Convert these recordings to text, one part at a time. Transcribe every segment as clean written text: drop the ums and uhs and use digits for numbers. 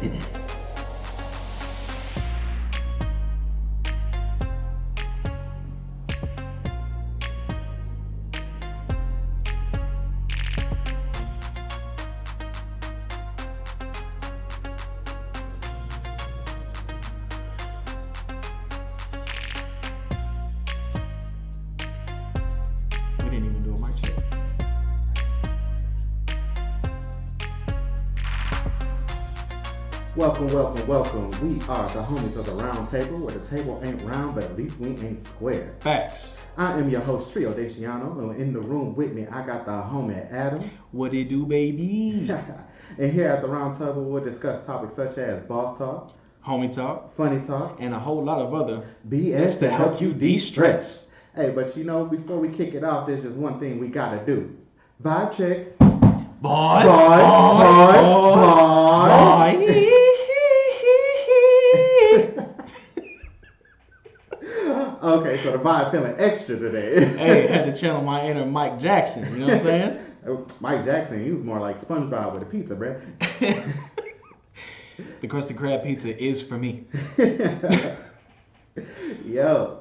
We didn't even do a mic check. Welcome, welcome, welcome. We are the homies of the round table, where the table ain't round, but at least we ain't square. Facts. I am your host, Trio Daciano, and in the room with me, I got the homie Adam. What it do, baby? And here at the round table, we'll discuss topics such as boss talk, Homie talk, funny talk, and a whole lot of other BS to help you de-stress. de-stress. Hey, but you know, before we kick it off, there's just one thing we gotta do. Vibe check. Boy. Okay, so the vibe feeling extra today. Hey, had to channel my inner Mike Jackson, you know what I'm saying? Mike Jackson, he was more like SpongeBob with a pizza, bruh. The Krusty Krab pizza is for me. Yo.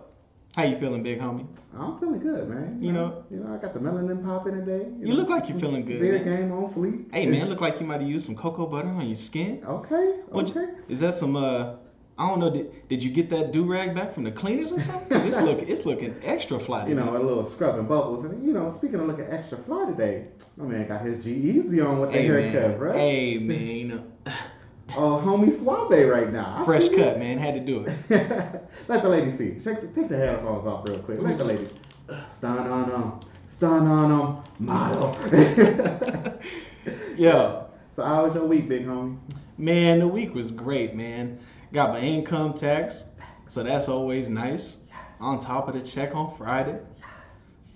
How you feeling, big homie? I'm feeling good, man. You know, I got the melanin popping today. You look like you're feeling good, Beer man. game on fleek. Hey, man, look like you might have used some cocoa butter on your skin. Okay. Is that some, I don't know, did you get that do-rag back from the cleaners or something? It's looking extra fly today. You know, a little scrubbing bubbles. And, you know, speaking of looking extra fly today, my man got his G-Eazy on with the haircut, bro. Hey, man, you know. Oh, homie Suave right now. Fresh cut, man. Had to do it. Let the lady see. Take the headphones off real quick. Let the lady. Stun on them, model. Yo. So how was your week, big homie? Man, the week was great, man. Got my income tax, so that's always nice. Yes. On top of the check on Friday. Yes.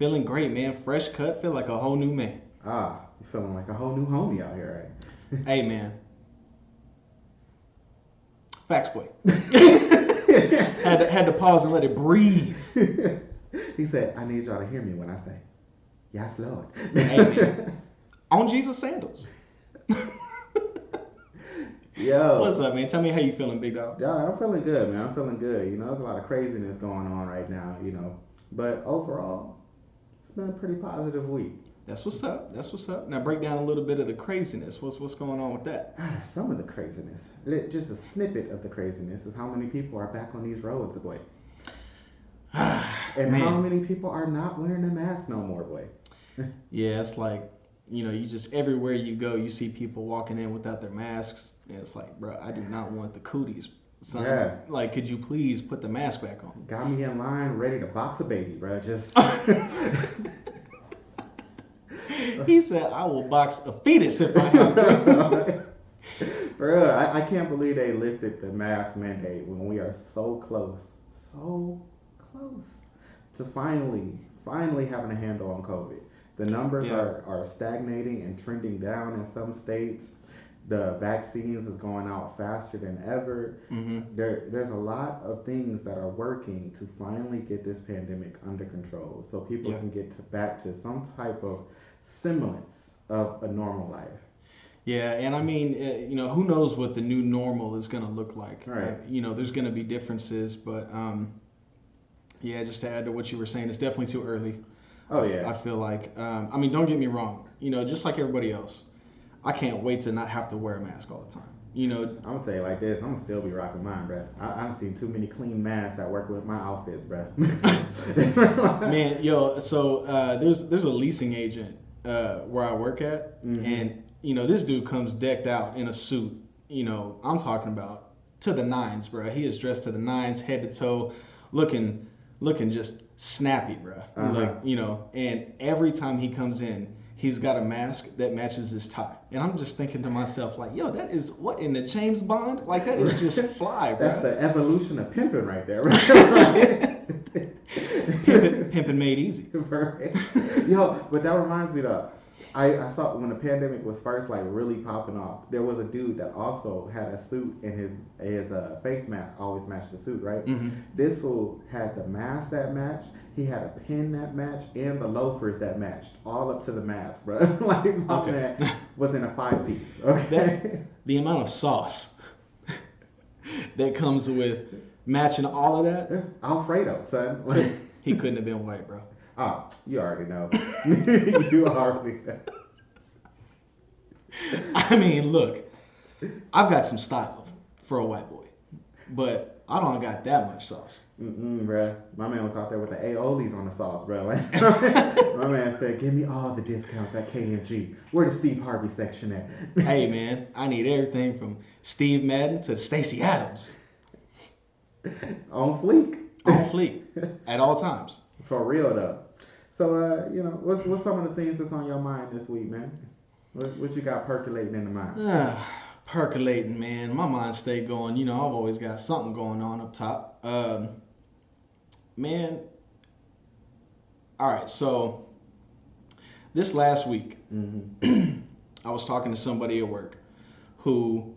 Feeling great, man. Fresh cut. Feel like a whole new man. Ah, you feeling like a whole new homie out here, right? Hey, man. Facts, boy. had to pause and let it breathe. He said, I need y'all to hear me when I say, yes, Lord. Hey, man. On Jesus sandals. Yo. What's up, man? Tell me how you feeling, big dog. Yeah, I'm feeling good, man. I'm feeling good. You know, there's a lot of craziness going on right now, you know. But overall, it's been a pretty positive week. That's what's up. That's what's up. Now break down a little bit of the craziness. What's going on with that? Some of the craziness. Just a snippet of the craziness is how many people are back on these roads, boy. And how many people are not wearing a mask no more, boy. Yeah, it's like, you know, you just, everywhere you go, you see people walking in without their masks. And it's like, bro, I do not want the cooties, son. Yeah. Like, could you please put the mask back on? Got me in line ready to box a baby, bro. Just... He said, I will box a fetus if I have to. For real, I can't believe they lifted the mask mandate when we are so close to finally having a handle on COVID. The numbers are stagnating and trending down in some states. The vaccines is going out faster than ever. Mm-hmm. There's a lot of things that are working to finally get this pandemic under control so people can get back to some type of semblance of a normal life. Yeah, and I mean, you know, who knows what the new normal is going to look like. Right. You know, there's going to be differences, but yeah, just to add to what you were saying, it's definitely too early. Oh, yeah. I feel like, I mean, don't get me wrong. You know, just like everybody else, I can't wait to not have to wear a mask all the time. You know, I'm gonna tell you like this. I'm gonna still be rocking mine, bro. I've seen too many clean masks that work with my outfits, bro. Man, yo, so there's a leasing agent where I work at, and you know, this dude comes decked out in a suit. You know, I'm talking about to the nines, bro. He is dressed to the nines, head to toe, looking just snappy, bro. Like, you know, and every time he comes in, he's got a mask that matches his tie. And I'm just thinking to myself, like, yo, that is what in the James Bond? Like, that is just fly, bro. That's the evolution of pimping right there, right? Pimping made easy. Right. Yo, but that reminds me though. I saw when the pandemic was first like really popping off, there was a dude that also had a suit and his face mask always matched the suit, right? Mm-hmm. This fool had the mask that matched, he had a pin that matched, and the loafers that matched, all up to the mask, bro. Like my man was in a 5-piece. Okay. The amount of sauce that comes with matching all of that, Alfredo, son. Like, he couldn't have been white, bro. oh, you already know. You already know. I mean, look, I've got some style for a white boy, but I don't got that much sauce. Bruh. My man was out there with the aiolis on the sauce, bro. Like, my man said, "Give me all the discounts at KMG. Where the Steve Harvey section at?" Hey, man, I need everything from Steve Madden to Stacey Adams On fleek. on fleek at all times. For real though. So, what's some of the things that's on your mind this week, man? What you got percolating in the mind? Percolating, man. My mind stayed going. You know, I've always got something going on up top. Man, all right. So this last week, I was talking to somebody at work who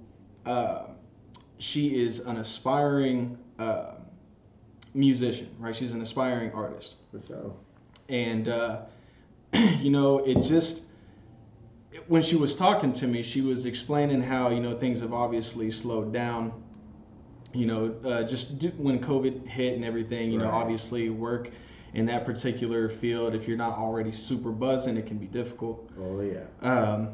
she is an aspiring musician, right? She's an aspiring artist. For sure. And, you know, it just, when she was talking to me, she was explaining how, you know, things have obviously slowed down. You know, when COVID hit and everything, you know, obviously work in that particular field, if you're not already super buzzing, it can be difficult. Oh, yeah.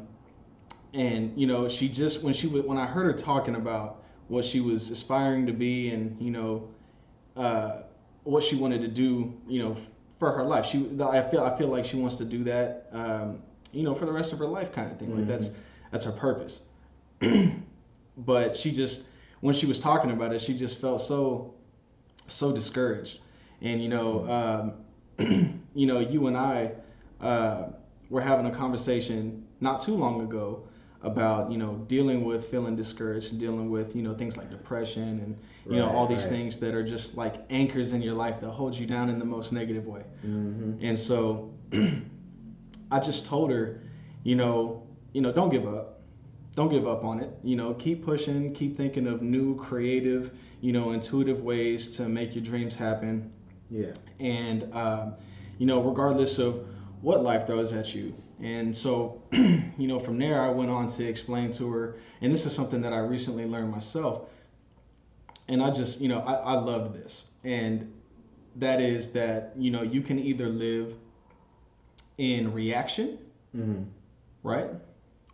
And, you know, she just, when I heard her talking about what she was aspiring to be and, you know, what she wanted to do, you know, for her life, I feel like she wants to do that, you know, for the rest of her life, kind of thing. Like that's her purpose. But she just, when she was talking about it, she just felt so discouraged. And you know, you know, you and I were having a conversation not too long ago about, you know, dealing with feeling discouraged and dealing with, you know, things like depression and, you know, all these things that are just like anchors in your life that hold you down in the most negative way. And so I just told her, you know, don't give up. Don't give up on it. You know, keep pushing, keep thinking of new, creative, you know, intuitive ways to make your dreams happen. Yeah. And, you know, regardless of what life throws at you. And so, you know, from there, I went on to explain to her, and this is something that I recently learned myself. And I just, you know, I loved this. And that is that, you know, you can either live in reaction, right?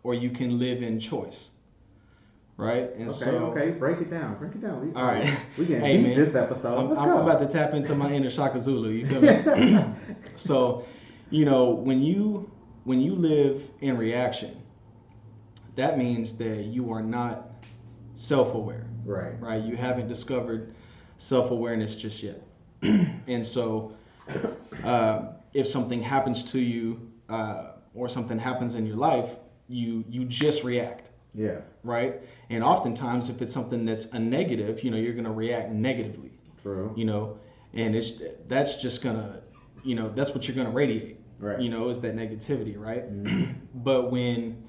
Or you can live in choice, right? And okay, break it down. All right, we getting hey, deep man, this episode. I'm about to tap into my inner Shaka Zulu. You feel me? So, you know, when you live in reaction, that means that you are not self-aware, right? You haven't discovered self-awareness just yet. And so, if something happens to you or something happens in your life, you just react. Yeah. Right? And oftentimes, if it's something that's a negative, you know, you're going to react negatively. True. You know, and that's just going to, you know, that's what you're going to radiate. Right. You know, is that negativity, right? But when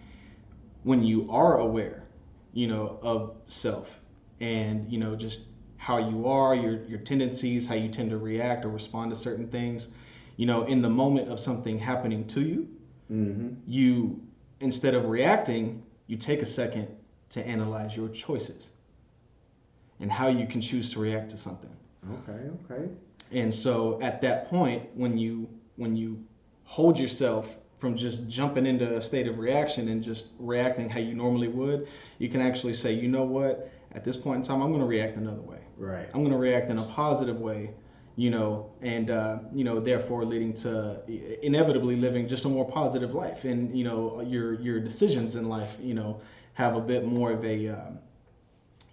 you are aware, you know, of self and, you know, just how you are, your tendencies, how you tend to react or respond to certain things, you know, in the moment of something happening to you, you, instead of reacting, you take a second to analyze your choices and how you can choose to react to something. Okay. And so at that point, when you hold yourself from just jumping into a state of reaction and just reacting how you normally would, you can actually say, you know what, at this point in time, I'm going to react another way. Right. I'm going to react in a positive way, you know, and, you know, therefore leading to inevitably living just a more positive life. And, you know, your decisions in life, you know, have a bit more of a,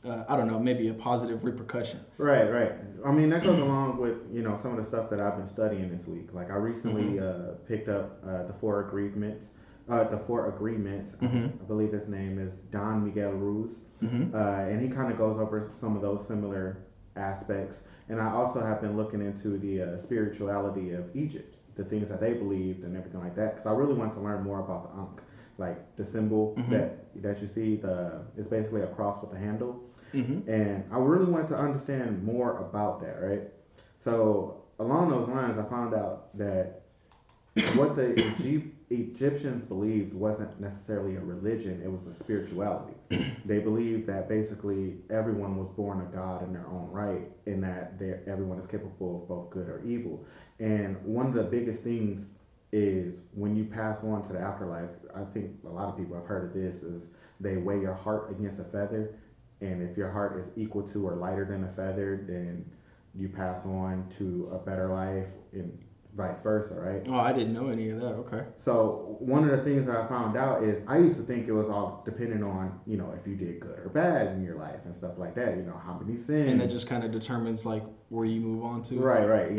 I don't know, maybe a positive repercussion. Right. I mean, that goes along with, you know, some of the stuff that I've been studying this week. Like I recently picked up the Four Agreements. I believe his name is Don Miguel Ruiz. And he kind of goes over some of those similar aspects. And I also have been looking into the spirituality of Egypt, the things that they believed and everything like that. Because I really want to learn more about the Ankh. Like the symbol that you see, it's basically a cross with a handle. And I really wanted to understand more about that, right? So along those lines, I found out that what the Egyptians believed wasn't necessarily a religion, it was a spirituality. They believed that basically everyone was born a god in their own right, and that everyone is capable of both good or evil. And one of the biggest things is when you pass on to the afterlife, I think a lot of people have heard of this, is they weigh your heart against a feather, and if your heart is equal to or lighter than a feather, then you pass on to a better life, and vice versa, right? Oh, I didn't know any of that. Okay. So one of the things that I found out is I used to think it was all dependent on, if you did good or bad in your life and stuff like that. How many sins. And that just kind of determines like where you move on to. Right, right.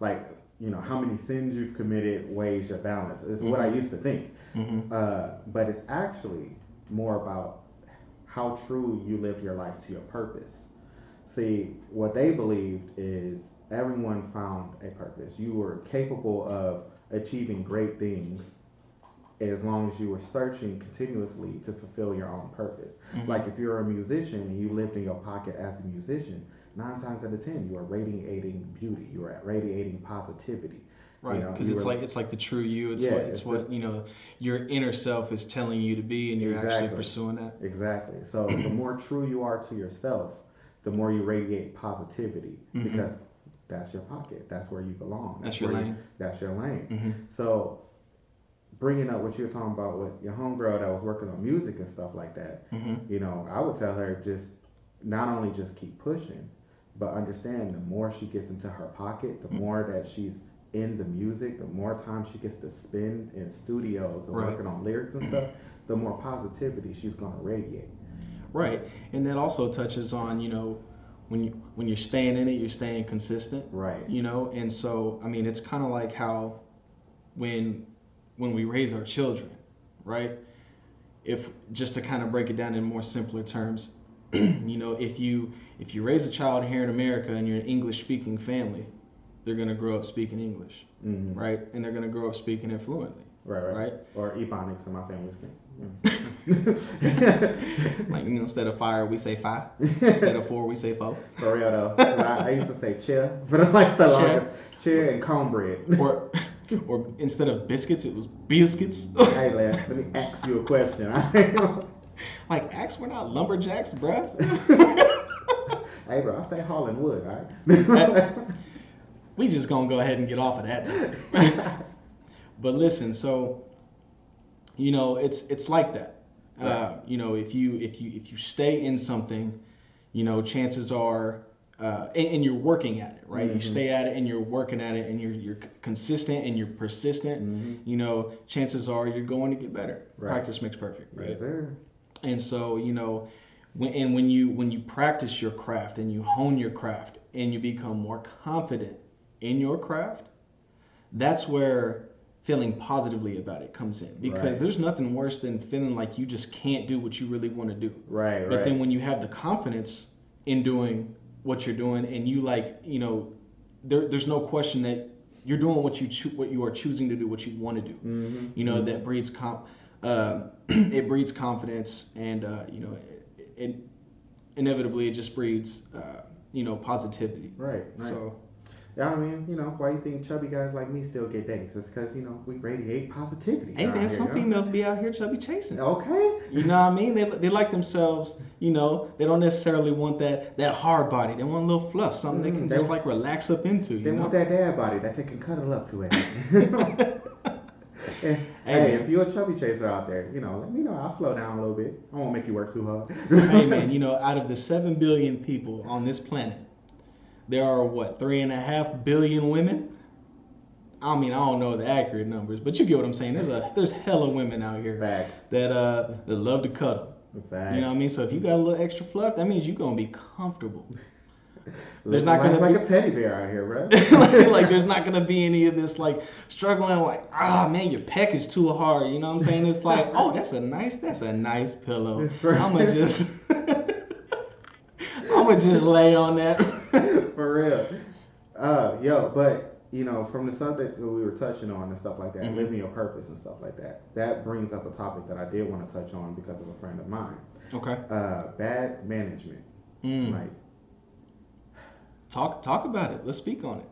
Like how many sins you've committed weighs your balance. Is what I used to think. But it's actually more about how true you live your life to your purpose. See, what they believed is everyone found a purpose. You were capable of achieving great things as long as you were searching continuously to fulfill your own purpose. Like if you're a musician and you lived in your pocket as a musician, 9 times out of 10 you are radiating beauty. You are radiating positivity. Right, because it's like the true you. It's what your inner self is telling you to be, and you're actually pursuing that. Exactly. So the more true you are to yourself, the more you radiate positivity, because that's your pocket. That's where you belong. That's your lane. That's your lane. So bringing up what you're talking about with your homegirl that was working on music and stuff like that, I would tell her just not only just keep pushing, but understand the more she gets into her pocket, the more that she's in the music, the more time she gets to spend in studios and working on lyrics and stuff, the more positivity she's going to radiate. Right, and that also touches on when you're staying in it, you're staying consistent. Right. And so I mean, it's kind of like how when we raise our children, right? If just to kind of break it down in more simpler terms, if you raise a child here in America and you're an English speaking family, they're gonna grow up speaking English, right? And they're gonna grow up speaking it fluently. Right. Or Ebonics in my family's game. Like instead of fire we say fi. Instead of four we say fo. For real though, I used to say chair, but like the longest chair and cornbread. Or instead of biscuits it was biscuits. Hey, let me ask you a question. Like ask we're not lumberjacks, bruh. Hey bro, I stay hauling wood, all right? We just gonna go ahead and get off of that time. But listen, so it's like that. Right. If you stay in something, chances are, and you're working at it, right? You stay at it and you're working at it and you're consistent and you're persistent. Chances are you're going to get better. Right. Practice makes perfect, right? Yes, sir. And so when you practice your craft and you hone your craft and you become more confident in your craft, that's where feeling positively about it comes in, because there's nothing worse than feeling like you just can't do what you really want to do. Right. But then when you have the confidence in doing what you're doing, and you there's no question that you're doing what you are choosing to do, what you want to do. That breeds it breeds confidence, and it inevitably it just breeds positivity. Right. So. Yeah, I mean, why you think chubby guys like me still get dates? It's because, we radiate positivity. Hey, man, some females be out here chubby chasing. Okay. You know what I mean? They like themselves, they don't necessarily want that hard body. They want a little fluff, something they can just relax up into. They want that dad body that they can cuddle up to it. Hey, if you're a chubby chaser out there, let me know. I'll slow down a little bit. I won't make you work too hard. Hey, man, out of the 7 billion people on this planet, there are 3.5 billion women. I mean, I don't know the accurate numbers, but you get what I'm saying. There's hella women out here that love to cuddle. Facts. You know what I mean? So if you got a little extra fluff, that means you're gonna be comfortable. There's not gonna be a teddy bear out here, bro. like there's not gonna be any of this struggling man, your pec is too hard. You know what I'm saying? It's like, oh, that's a nice pillow. I'ma just lay on that. For real. But from the subject that we were touching on and stuff like that, living your purpose and stuff like that, that brings up a topic that I did want to touch on because of a friend of mine. Okay. Bad management. Talk about it. Let's speak on it.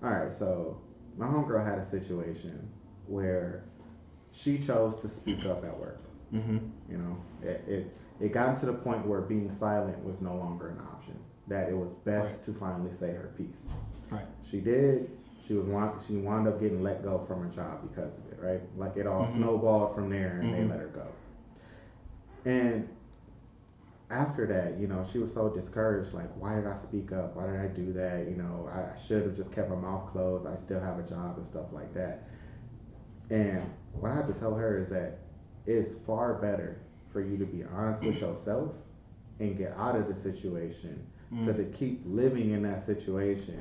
All right. So my homegirl had a situation where she chose to speak up at work. Mm-hmm. You know, it got to the point where being silent was no longer an option. That it was best Right. to finally say her piece. Right. She did. She wound up getting let go from her job because of it. Right, like it all Mm-hmm. snowballed from there, and they Mm-hmm. let her go. And after that, she was so discouraged. Like, why did I speak up? Why did I do that? I should have just kept my mouth closed. I still have a job and stuff like that. And what I have to tell her is that it's far better for you to be honest with yourself and get out of the situation Mm. to keep living in that situation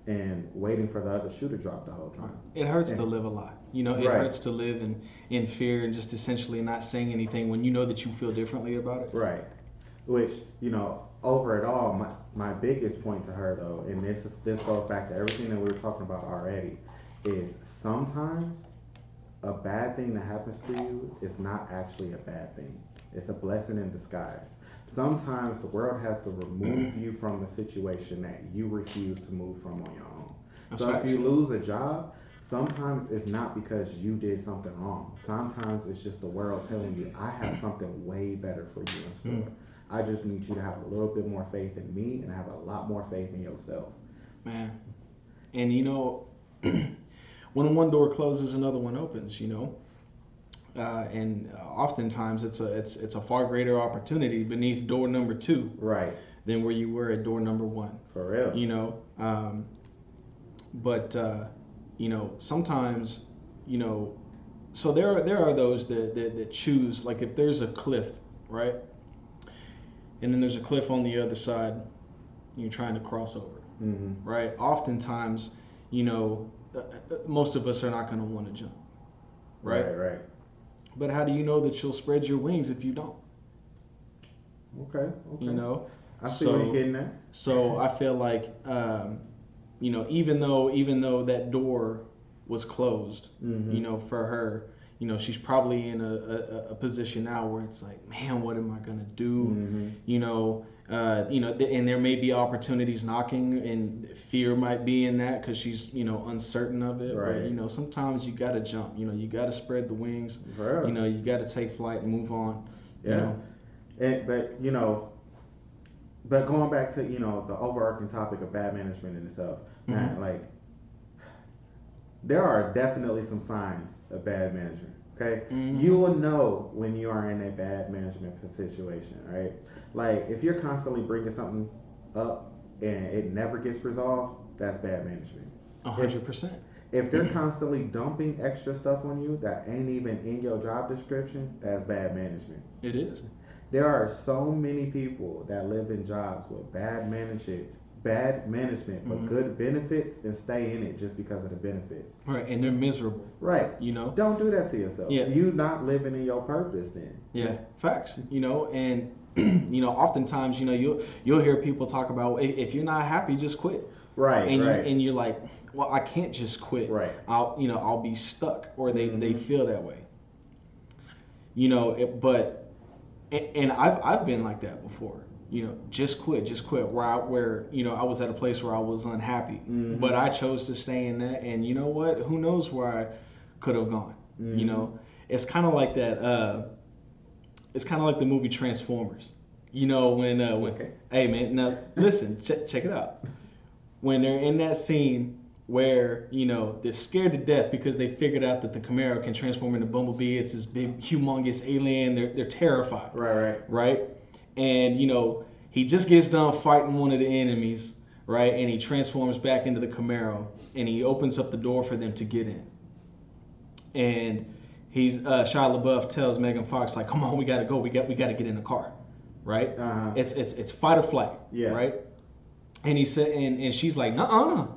and waiting for the other shoe to drop the whole Right. time. It hurts to And live a lie. You know, it right, hurts to live in fear and just essentially not saying anything when you know that you feel differently about it. right. Which, over it all, my biggest point to her though, and this goes back to everything that we were talking about already, is sometimes a bad thing that happens to you is not actually a bad thing. It's a blessing in disguise. Sometimes the world has to remove you from a situation that you refuse to move from on your own. That's So if facts. you lose a job, sometimes it's not because you did something wrong. Sometimes it's just the world telling you, I have something way better for you in Mm. store. I just need you to have a little bit more faith in me and have a lot more faith in yourself. Man. And when one door closes, another one opens. And oftentimes it's a far greater opportunity beneath door number two Right. than where you were at door number one. For real. But sometimes so there are those that choose, like, if there's a cliff, right, and then there's a cliff on the other side, and you're trying to cross over, Mm-hmm. right? Oftentimes, most of us are not going to want to jump, right? Right. But how do you know that you'll spread your wings if you don't? Okay. You know, I see where you're getting at. so I feel like even though that door was closed, Mm-hmm. for her, she's probably in a position now where it's like, man, what am I gonna do? Mm-hmm. And there may be opportunities knocking, and fear might be in that because she's uncertain of it. Right. But sometimes you gotta jump. You gotta spread the wings. For real. You gotta take flight and move on. Yeah. But going back to the overarching topic of bad management in itself, man, Mm-hmm. like there are definitely some signs of bad management. Okay, you Mm-hmm. will know when you are in a bad management situation, right? Like if you're constantly bringing something up and it never gets resolved, that's bad management. If 100%. if they're constantly dumping extra stuff on you that ain't even in your job description, that's bad management. It is. There are so many people that live in jobs with bad management, but Mm-hmm. good benefits and stay in it just because of the benefits. Right, and they're miserable. Right. You know. Don't do that to yourself. Yeah. You not living in your purpose then. Yeah, facts. And oftentimes, you'll hear people talk about, if you're not happy, just quit. Right, And right. you're like, well, I can't just quit. Right. I'll be stuck, or they Mhm. feel that way. But and I've been like that before. Just quit. Where I was at a place where I was unhappy, Mhm. but I chose to stay in that. And you know what? Who knows where I could have gone? Mhm. It's kind of like that. It's kind of like the movie Transformers. When Okay. hey man, now listen, check it out. When they're in that scene where they're scared to death because they figured out that the Camaro can transform into Bumblebee. It's this big, humongous alien. They're terrified, Right. right? And he just gets done fighting one of the enemies, right? And he transforms back into the Camaro, and he opens up the door for them to get in. And Shia LaBeouf tells Megan Fox, like, "Come on, we gotta go. We got to get in the car, right? Uh-huh. It's fight or flight, Yeah. right?" And he said, and she's like, no, hell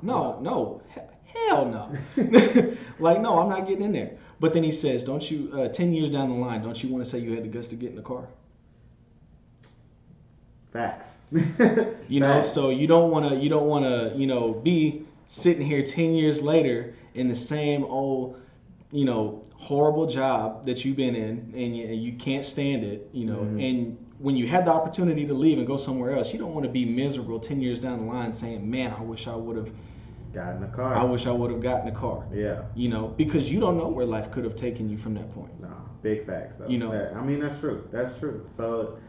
no, like, no, I'm not getting in there. But then he says, don't you, 10 years down the line, don't you want to say you had the guts to get in the car? Facts. Facts. So you don't want to, be sitting here 10 years later in the same old, horrible job that you've been in, and you can't stand it, Mhm. and when you had the opportunity to leave and go somewhere else, you don't want to be miserable 10 years down the line saying, man, I wish I would have Got in the I car. wish I would have gotten a car. Yeah. You know, because you don't know where life could have taken you from that point. No, big facts though. You know, I mean, that's true. That's true. So,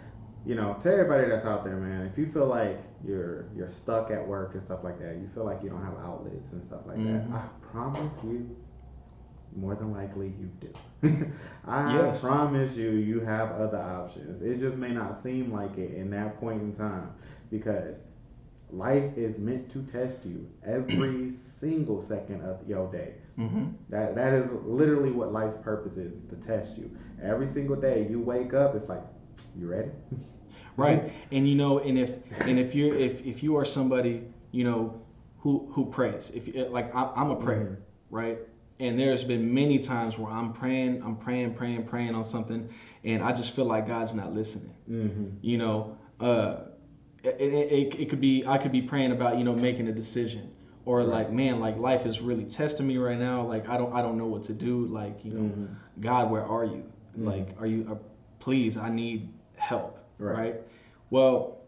to everybody that's out there, man, if you feel like you're stuck at work and stuff like that, you feel like you don't have outlets and stuff like that, I promise you, more than likely you do. I yes, promise you have other options. It just may not seem like it in that point in time because life is meant to test you every single second of your day. That is literally what life's purpose is to test you. Every single day you wake up, it's like, you ready? right. And if you are somebody who prays, if you, like I'm a prayer, right? And there's been many times where I'm praying on something, and I just feel like God's not listening. You know, it could be I could be praying about making a decision, or like, man, like life is really testing me right now. Like I don't know what to do. Like God, where are you? Like, are you? Please, I need help. Right? Well,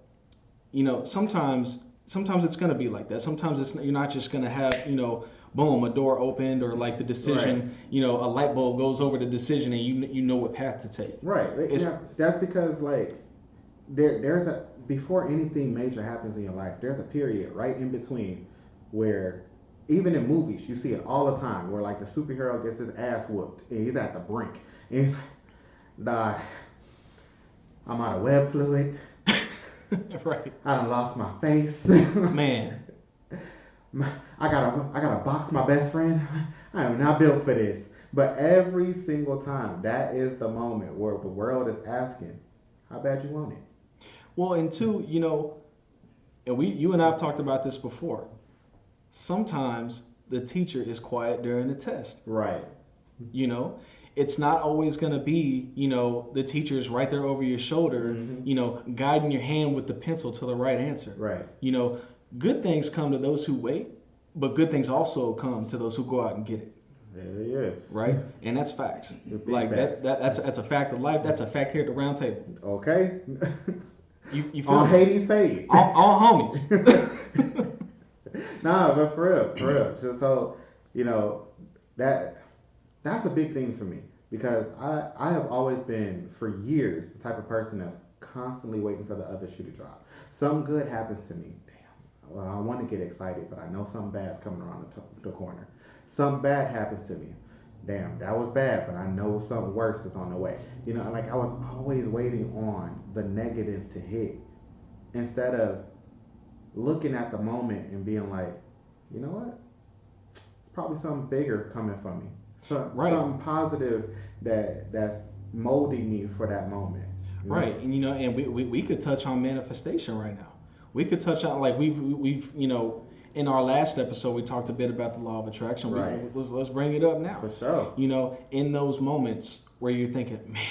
sometimes it's gonna be like that. Sometimes you're not just gonna have boom, a door opened, or like the decision, a light bulb goes over the decision, and you know what path to take. Right. That's because like there's a before anything major happens in your life, there's a period right in between where even in movies you see it all the time where like the superhero gets his ass whooped and he's at the brink and he's like, nah, I'm out of web fluid. Right. I done lost my face. Man. I gotta box my best friend. I am not built for this. But every single time, that is the moment where the world is asking, how bad you want it? Well, and two, and you and I have talked about this before. Sometimes the teacher is quiet during the test. Right. It's not always going to be, the teacher is right there over your shoulder, guiding your hand with the pencil to the right answer. Right. Good things come to those who wait, but good things also come to those who go out and get it. Yeah. Right? And that's facts. Like facts. That's a fact of life. That's a fact here at the round table. Okay. You feel on Hades fade. All homies. Nah, but for real. So that's a big thing for me because I have always been for years the type of person that's constantly waiting for the other shoe to drop. Something good happens to me. Damn. Well, I want to get excited, but I know something bad's coming around the corner. Something bad happens to me. Damn, that was bad, but I know something worse is on the way. Like I was always waiting on the negative to hit instead of looking at the moment and being like, you know what? It's probably something bigger coming for me. Something positive that's molding me for that moment. Right, and and we could touch on manifestation right now. We could touch on like we've in our last episode we talked a bit about the law of attraction. Right. Let's bring it up now. For sure. In those moments where you're thinking, man,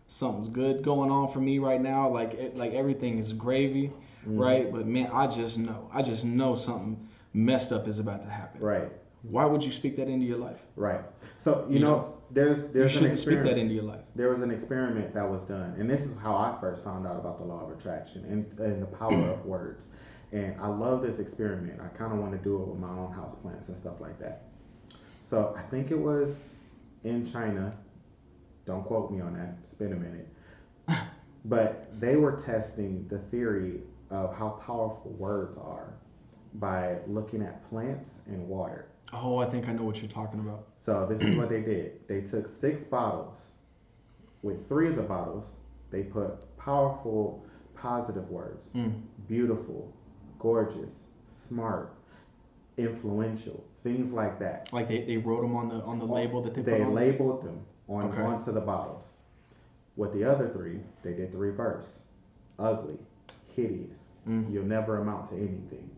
something's good going on for me right now. Like everything is gravy, right? But man, I just know something messed up is about to happen. Right. Why would you speak that into your life? Right. So there's you shouldn't an speak that into your life. There was an experiment that was done, and this is how I first found out about the law of attraction and the power of words. And I love this experiment. I kind of want to do it with my own house plants and stuff like that. So I think it was in China. Don't quote me on that. It's been a minute. But they were testing the theory of how powerful words are by looking at plants and water. Oh, I think I know what you're talking about. So this is what they did. They took 6 bottles. With 3 of the bottles, they put powerful, positive words. Beautiful, gorgeous, smart, influential, things like that. Like they wrote them on the label that they put on? They labeled them onto the bottles. With the other 3, they did the reverse. Ugly, hideous, you'll never amount to anything.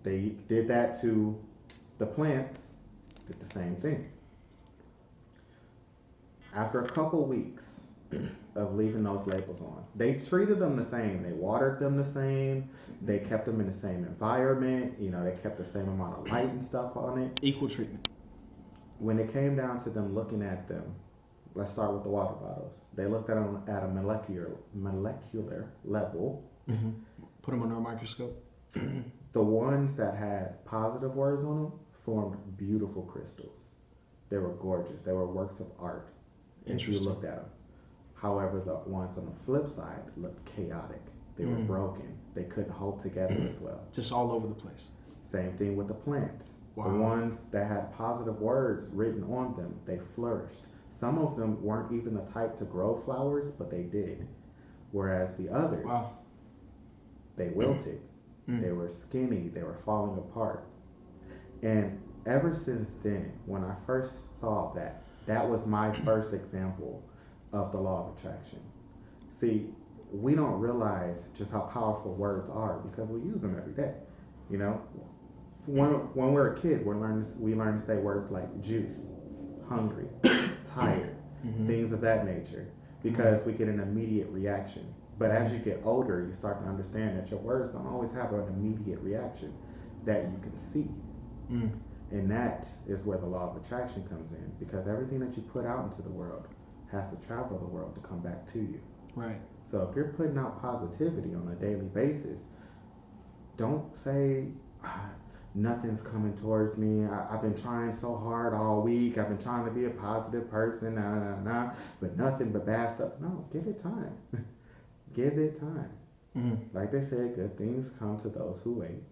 They did that to the plants, did the same thing. After a couple weeks of leaving those labels on, they treated them the same. They watered them the same. They kept them in the same environment. They kept the same amount of light and stuff on it. Equal treatment. When it came down to them looking at them, let's start with the water bottles. They looked at them at a molecular level. Put them under a microscope. The ones that had positive words on them formed beautiful crystals. They were gorgeous. They were works of art if you Interesting. looked at them. However, the ones on the flip side looked chaotic. They were Mm. broken. They couldn't hold together as well. Just all over the place. Same thing with the plants. The Wow. ones that had positive words written on them, they flourished. Some of them weren't even the type to grow flowers, but they did. Whereas the others, Wow. they wilted. Mm. They were skinny. They were falling apart. And ever since then, when I first saw that, that was my first example of the law of attraction. See, we don't realize just how powerful words are because we use them every day. You know, when we're a kid, we learn to say words like juice, hungry, tired, Mm-hmm. things of that nature, Mm-hmm. because we get an immediate reaction. But as Mm-hmm. you get older, you start to understand that your words don't always have an immediate reaction that you can see. Mm. And that is where the law of attraction comes in because everything that you put out into the world has to travel the world to come back to you. Right. So if you're putting out positivity on a daily basis, don't say, "Ah, nothing's coming towards me. I've been trying so hard all week. I've been trying to be a positive person, nah, nah, nah, but nothing but bad stuff." No, give it time. Give it time. Mm. Like they said, good things come to those who wait.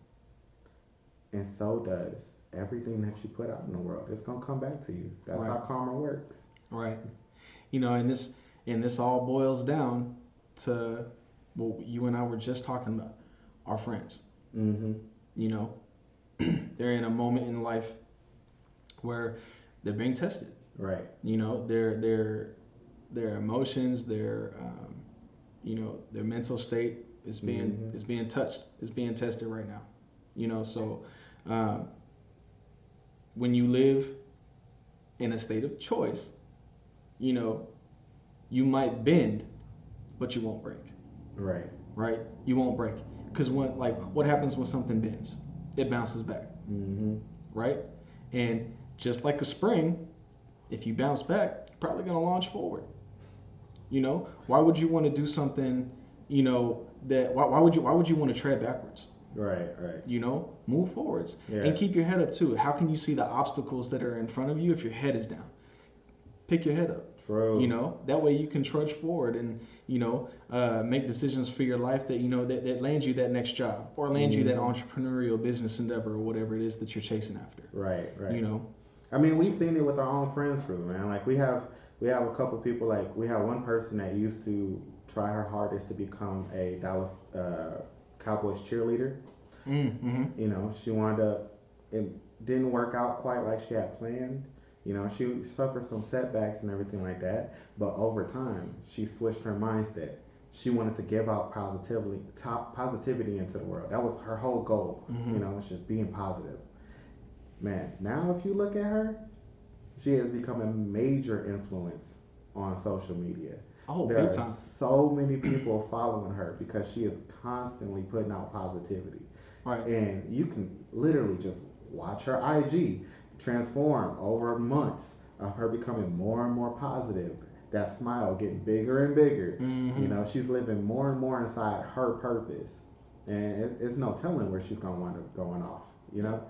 And so does everything that you put out in the world. It's gonna come back to you. That's Right. how karma works. Right. And this all boils down to what you and I were just talking about. Our friends. Mm-hmm. You know, they're in a moment in life where they're being tested. Right. You know, their emotions, their mental state Mm-hmm. is being touched, is being tested right now. You know, so um, when you live in a state of choice, you know, you might bend, but you won't break. Right. Right? You won't break because what happens when something bends? It bounces back, Mm-hmm. right? And just like a spring, if you bounce back, you're probably gonna launch forward. You know, why would you want to do something? You know that why would you want to tread backwards? Right. Right. You know, move forwards Yeah. and keep your head up too. How can you see the obstacles that are in front of you if your head is down? Pick your head up. You True. know, that way you can trudge forward and make decisions for your life that lands you that next job or lands you that Mm-hmm. entrepreneurial business endeavor or whatever it is that you're chasing after. Right. You Right. know, I mean, that's we've seen it with our own friends group, man. Like we have a couple people. Like we have one person that used to try her hardest to become a Dallas Cowboys cheerleader. mm-hmm. You know, she wound up, it didn't work out quite like she had planned. You know, she suffered some setbacks and everything like that. But over time, she switched her mindset. She wanted to give out positivity into the world. That was her whole goal. Mm-hmm. You know, it's just being positive. Man, now if you look at her, she has become a major influence on social media. Oh, There big are time. so many people following her because she is constantly putting out positivity. Right. And you can literally just watch her IG transform over months of her becoming more and more positive. That smile getting bigger and bigger. You Mm-hmm. know, she's living more and more inside her purpose. And it's no telling where she's going to wind up going off, you Yeah. know?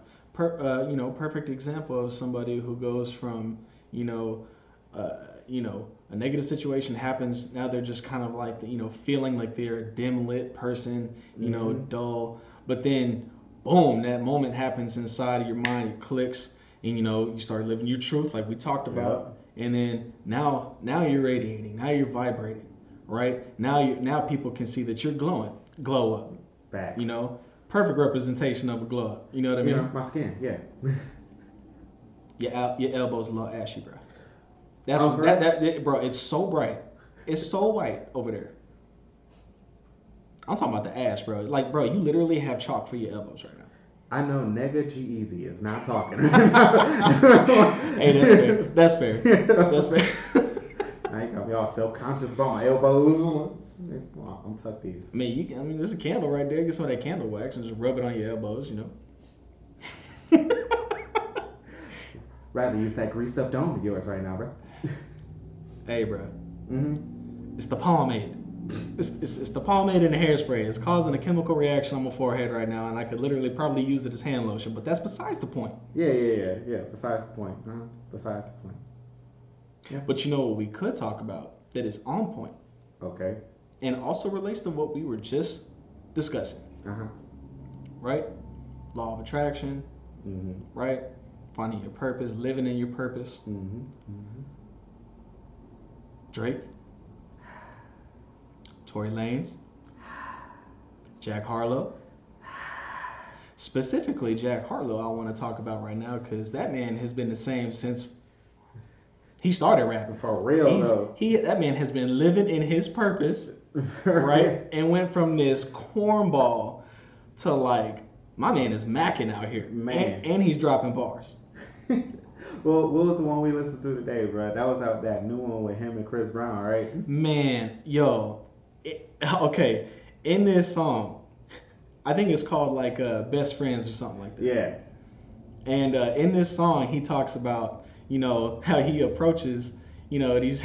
Perfect example of somebody who goes from, you know, a negative situation happens. Now they're just kind of like, feeling like they're a dim lit person, Mm-hmm. dull. But then, boom, that moment happens inside of your mind. It clicks, and you start living your truth, like we talked about. Yep. And then now you're radiating. Now you're vibrating, right? Now people can see that you're glowing. Glow up, you Facts. know. Perfect representation of a glow up. You know what I You know, mean? my skin, yeah. Your elbow's a little ashy, bro. That's Oh, what for real? bro. It's so bright. It's so white over there. I'm talking about the ash, bro. Like, bro, you literally have chalk for your elbows right now. I know Nega G Easy is not talking. Hey, that's fair. That's fair. That's fair. I ain't got me all self conscious about my elbows. I'm tuck these. I mean, there's a candle right there. Get some of that candle wax and just rub it on your elbows. Rather use that greased up dome of yours right now, bro. Hey, bro. Mm-hmm. It's the pomade. It's the pomade and the hairspray. It's causing a chemical reaction on my forehead right now, and I could literally probably use it as hand lotion. But that's besides the point. Yeah. Besides the point. Besides the point. Yeah. But you know what we could talk about that is on point. Okay. And also relates to what we were just discussing. Right? Law of attraction. Right? Finding your purpose, living in your purpose. Drake. Tory Lanez. Jack Harlow. Specifically, Jack Harlow, I want to talk about right now because that man has been the same since he started rapping. For real, though. That man has been living in his purpose, right? And went from this cornball to like, my man is macking out here. Man. And he's dropping bars. Well, what was the one we listened to today, bro? That was that new one with him and Chris Brown, right? Man, yo. Okay, in this song, I think it's called like Best Friends or something like that. Yeah. And in this song, he talks about, you know, how he approaches, you know, these,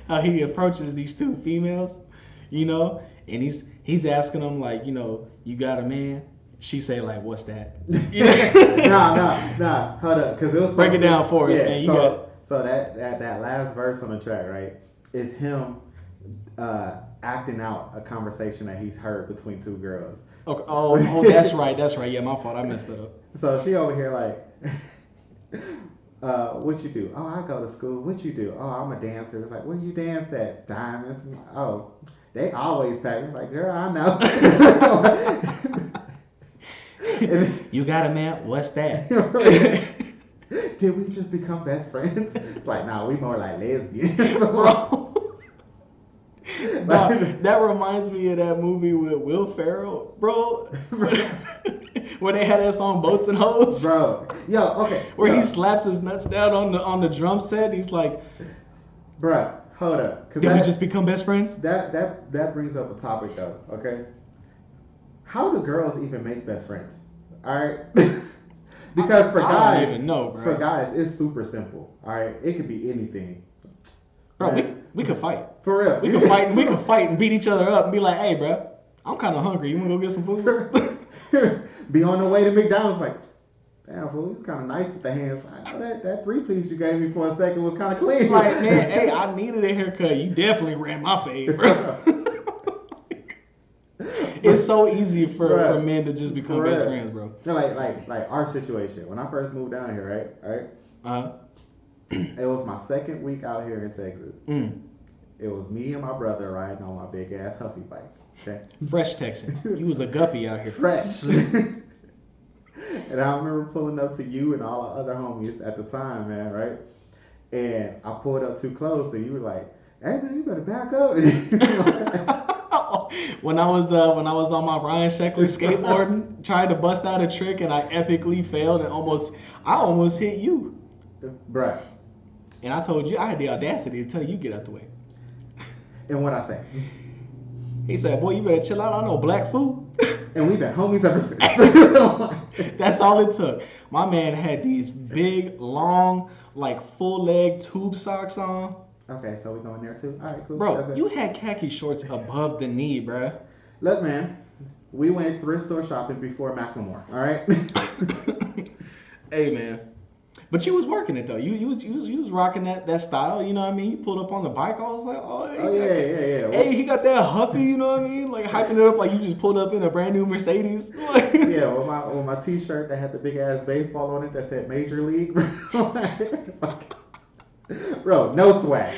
how he approaches these two females, you know, and he's asking them like, you know, you got a man? She say like, what's that? Nah, hold up, because it was break it down for us, man. So that last verse on the track, right, is him acting out a conversation that he's heard between two girls. Okay. Oh, that's right. Yeah, my fault. I messed that up. So she over here like, what you do? Oh, I go to school. What you do? Oh, I'm a dancer. It's like, where you dance at? Diamonds. Oh, they always pack. It's like, girl, I know. You got a man? What's that? Did we just become best friends? Like, nah, we more like lesbians. Bro. That reminds me of that movie with Will Ferrell, bro. Where they had that song Boats and Hoes. Bro. Yo, okay. Where he slaps his nuts down on the drum set. He's like, bro, hold up. Did we just become best friends? That brings up a topic though, okay? How do girls even make best friends? Alright? Because for guys, I don't even know, bro. For guys, it's super simple. Alright? It could be anything. Bro, we could fight. For real. We could fight and beat each other up and be like, hey, bro, I'm kind of hungry. You want to go get some food? Be on the way to McDonald's like, damn, fool, you kind of nice with the hands. I know that 3-piece you gave me for a second was kind of clean. Like, man, hey, I needed a haircut. You definitely ran my fade, bro. It's so easy for men to just become best friends, bro. No, like our situation. When I first moved down here, right? It was my second week out here in Texas. It was me and my brother riding on my big ass Huffy bike. Okay? Fresh Texan. You was a guppy out here. Fresh. And I remember pulling up to you and all the other homies at the time, man, right? And I pulled up too close, and you were like, "Hey man, you better back up." When I was on my Ryan Sheckler skateboarding, trying to bust out a trick, and I epically failed, and I almost hit you, bruh. And I told you I had the audacity to tell you get out the way. And what I say? He said, "Boy, you better chill out. I know black food." And we've been homies ever since. That's all it took. My man had these big, long, like full leg tube socks on. Okay, so we going there too? All right, cool. Bro, you had khaki shorts above the knee, bro. Look, man, we went thrift store shopping before Macklemore, all right? Hey, man. But you was working it, though. You was rocking that style, you know what I mean? You pulled up on the bike, I was like, yeah. Hey, he got that Huffy, you know what I mean? Like, hyping it up like you just pulled up in a brand new Mercedes. Yeah, with my t-shirt that had the big-ass baseball on it that said Major League. Bro, no swag.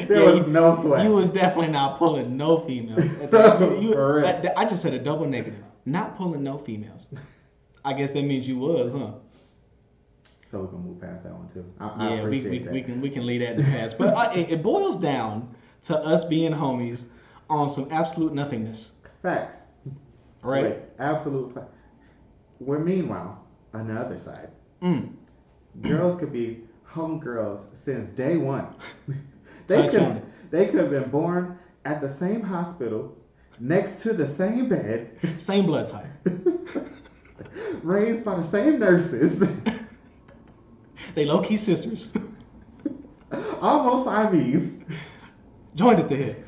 There was no swag. You was definitely not pulling no females. I just said a double negative. Not pulling no females. I guess that means you was, huh? So we can move past that one too. We can leave that in the past. But it boils down to us being homies on some absolute nothingness. Facts. Right? Like, absolute facts. Where meanwhile, on the other side, girls could be homegirls since day one. They could have been born at the same hospital, next to the same bed, same blood type, raised by the same nurses. They low-key sisters. Almost Siamese. Joined at the hip.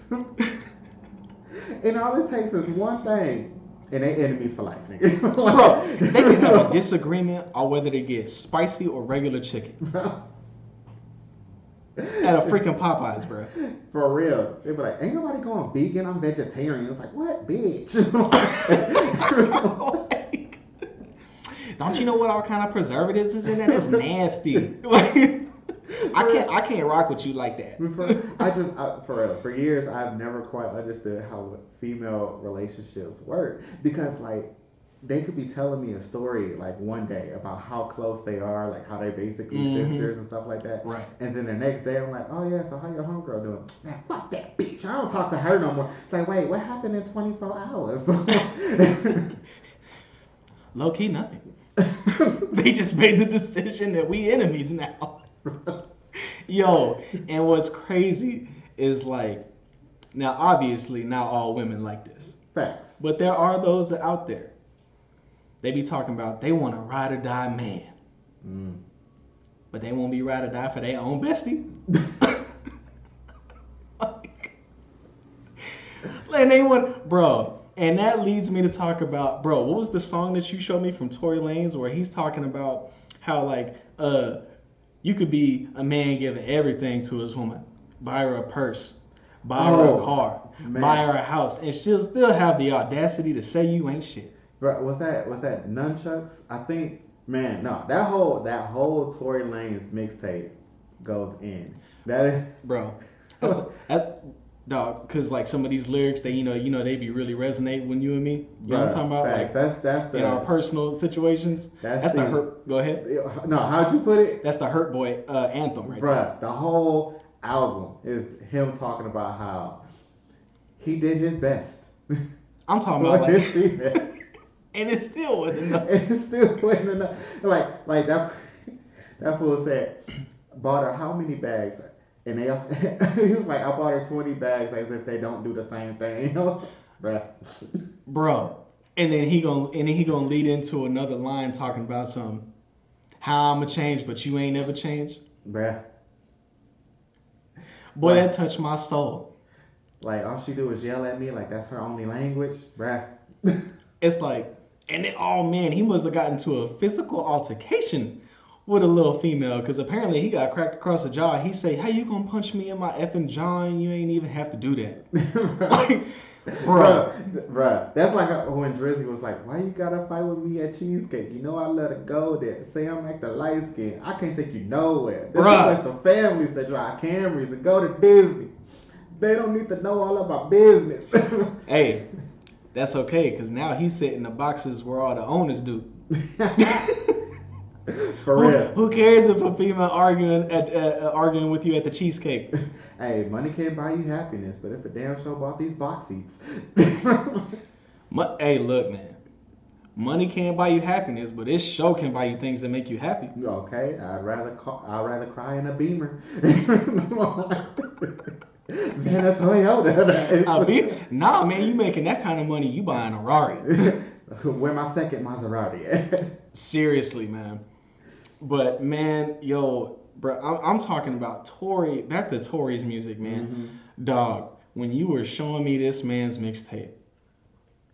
And all it takes is one thing, and they enemies for life, nigga. Bro, they can have a disagreement on whether they get spicy or regular chicken. Bro. At a freaking Popeyes, bro. For real. They be like, ain't nobody going vegan, I'm vegetarian. It's like, what, bitch? Don't you know what all kind of preservatives is in that? It's nasty. Like, I can't rock with you like that. For real, for years I've never quite understood how female relationships work, because like they could be telling me a story like one day about how close they are, like how they're basically sisters and stuff like that. Right. And then the next day I'm like, oh yeah, so how your homegirl doing? Man, fuck that bitch. I don't talk to her no more. It's like, wait, what happened in 24 hours? Low key, nothing. They just made the decision that we enemies now. Yo, and what's crazy is like, now obviously not all women like this. Facts. But there are those out there. They be talking about they want a ride or die man. But they won't be ride or die for their own bestie. Like they want, bro. And that leads me to talk about, bro, what was the song that you showed me from Tory Lanez where he's talking about how like you could be a man giving everything to his woman. Buy her a purse, buy her a car, buy her a house, and she'll still have the audacity to say you ain't shit. Bro, was that Nunchucks? I think, man, no, that whole Tory Lanez mixtape goes in. That is, bro. Dog, cause like some of these lyrics, they they be really resonate when you and me. You know what I'm talking about? Facts. Like that's the, in our personal situations. That's the hurt. Go ahead. No, how'd you put it? That's the Hurt Boy anthem, right? Bruh, the whole album is him talking about how he did his best. I'm talking about like, and it still wasn't enough. It still wasn't enough. Like that fool said, bought her how many bags? And he was like, I bought her 20 bags as if they don't do the same thing. Bro. And then he gonna lead into another line talking about how I'ma change, but you ain't never changed. Bruh. Boy, that touched my soul. Like all she do is yell at me like that's her only language. Bruh. It's like, and then, oh man, he must have gotten into a physical altercation with a little female, because apparently he got cracked across the jaw. He say, "Hey, you gonna punch me in my effing jaw and you ain't even have to do that." Like, bruh. That's like when Drizzy was like, "Why you gotta fight with me at Cheesecake? You know I let it go there. Say I'm like the light skin. I can't take you nowhere." This is like some families that drive Camrys and go to Disney. They don't need to know all of our business. Hey, that's okay, because now he's sitting in the boxes where all the owners do. For real. Who cares if a female arguing with you at the cheesecake? Hey, money can't buy you happiness, but if a damn show bought these box seats. Hey, look, man. Money can't buy you happiness, but this show can buy you things that make you happy. Okay, I'd rather cry in a Beamer than a Toyota. Nah, man, you making that kind of money, you buying a Rari. Where my second Maserati at? Seriously, man. But man, yo, bro, I'm talking about Tori. Back to Tori's music, man. Mm-hmm. Dog, when you were showing me this man's mixtape,